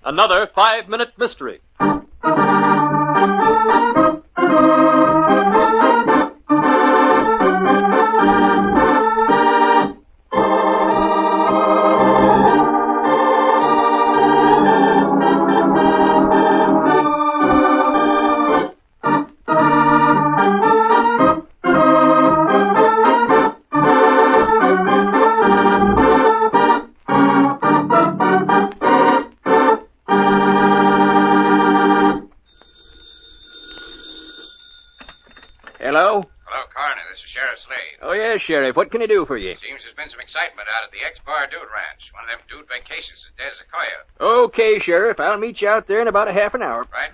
Another 5-minute mystery. Hello? Hello, Coroner. This is Sheriff Slade. Oh, yes, Sheriff. What can I do for you? Seems there's been some excitement out at the ex-Bar Dude Ranch. One of them dude vacations is dead as a coyote. Okay, Sheriff. I'll meet you out there in about a half an hour. Right?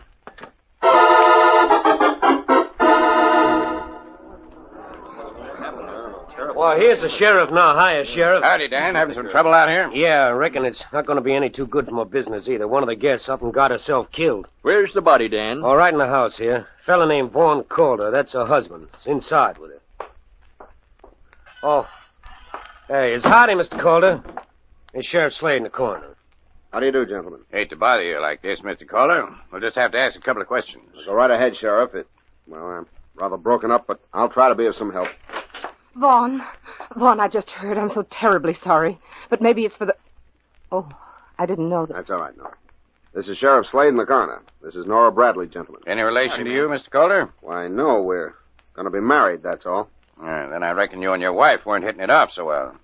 Well, here's the sheriff now. Hiya, Sheriff. Howdy, Dan. Having some trouble out here? Yeah, I reckon it's not going to be any too good for my business either. One of the guests up and got herself killed. Where's the body, Dan? All right in the house here. Fella named Vaughn Calder. That's her husband. He's inside with her. Oh. Hey, it's howdy, Mr. Calder. It's Sheriff Slade in the corner. How do you do, gentlemen? Hate to bother you like this, Mr. Calder. We'll just have to ask a couple of questions. Go right ahead, Sheriff. I'm rather broken up, but I'll try to be of some help. Vaughn, I just heard. I'm so terribly sorry. But maybe it's for the... Oh, I didn't know that. That's all right, Nora. This is Sheriff Slade in the coroner. This is Nora Bradley, gentlemen. Any relation to you, Mr. Calder? Why, no, we're going to be married, that's all. Then I reckon you and your wife weren't hitting it off so well.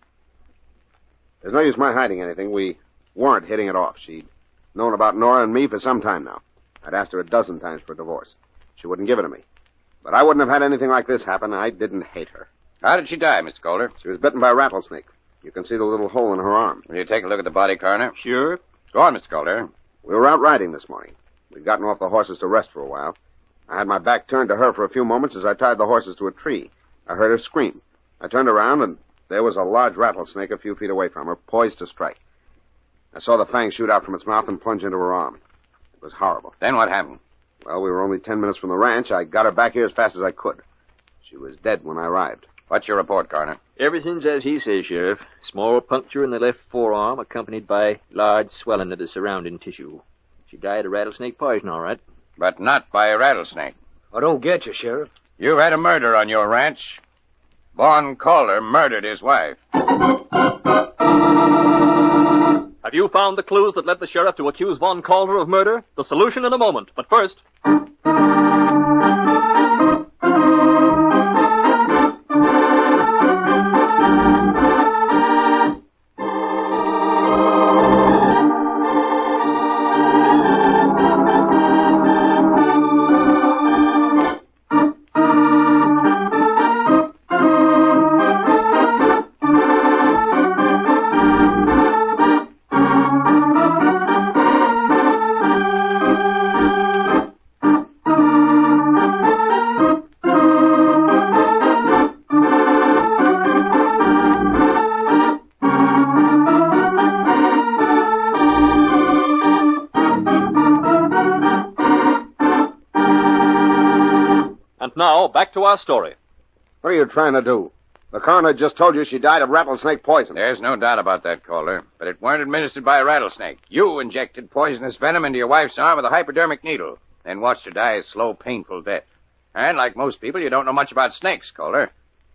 There's no use my hiding anything. We weren't hitting it off. She'd known about Nora and me for some time now. I'd asked her a dozen times for a divorce. She wouldn't give it to me. But I wouldn't have had anything like this happen. I didn't hate her. How did she die, Mr. Calder? She was bitten by a rattlesnake. You can see the little hole in her arm. Will you take a look at the body, Coroner? Sure. Go on, Mr. Calder. We were out riding this morning. We'd gotten off the horses to rest for a while. I had my back turned to her for a few moments as I tied the horses to a tree. I heard her scream. I turned around, and there was a large rattlesnake a few feet away from her, poised to strike. I saw the fangs shoot out from its mouth and plunge into her arm. It was horrible. Then what happened? Well, we were only 10 minutes from the ranch. I got her back here as fast as I could. She was dead when I arrived. What's your report, Coroner? Everything's as he says, Sheriff. Small puncture in the left forearm, accompanied by large swelling of the surrounding tissue. She died of rattlesnake poison, all right. But not by a rattlesnake. I don't get you, Sheriff. You've had a murder on your ranch. Vaughn Calder murdered his wife. Have you found the clues that led the sheriff to accuse Vaughn Calder of murder? The solution in a moment. But first... And now, back to our story. What are you trying to do? The coroner just told you she died of rattlesnake poison. There's no doubt about that, Calder. But it weren't administered by a rattlesnake. You injected poisonous venom into your wife's arm with a hypodermic needle, then watched her die a slow, painful death. And like most people, you don't know much about snakes, Calder.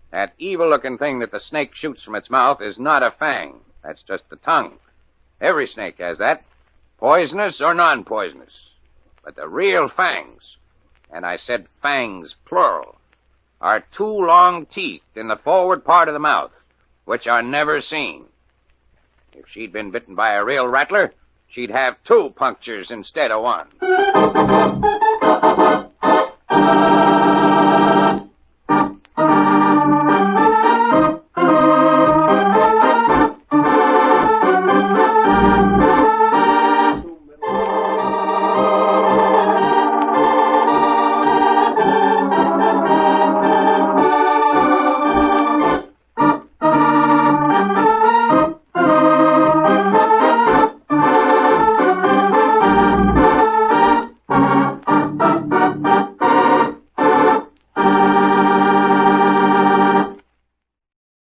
That evil-looking thing that the snake shoots from its mouth is not a fang. That's just the tongue. Every snake has that, poisonous or non-poisonous. But the real fangs, and I said fangs, plural, are two long teeth in the forward part of the mouth, which are never seen. If she'd been bitten by a real rattler, she'd have two punctures instead of one.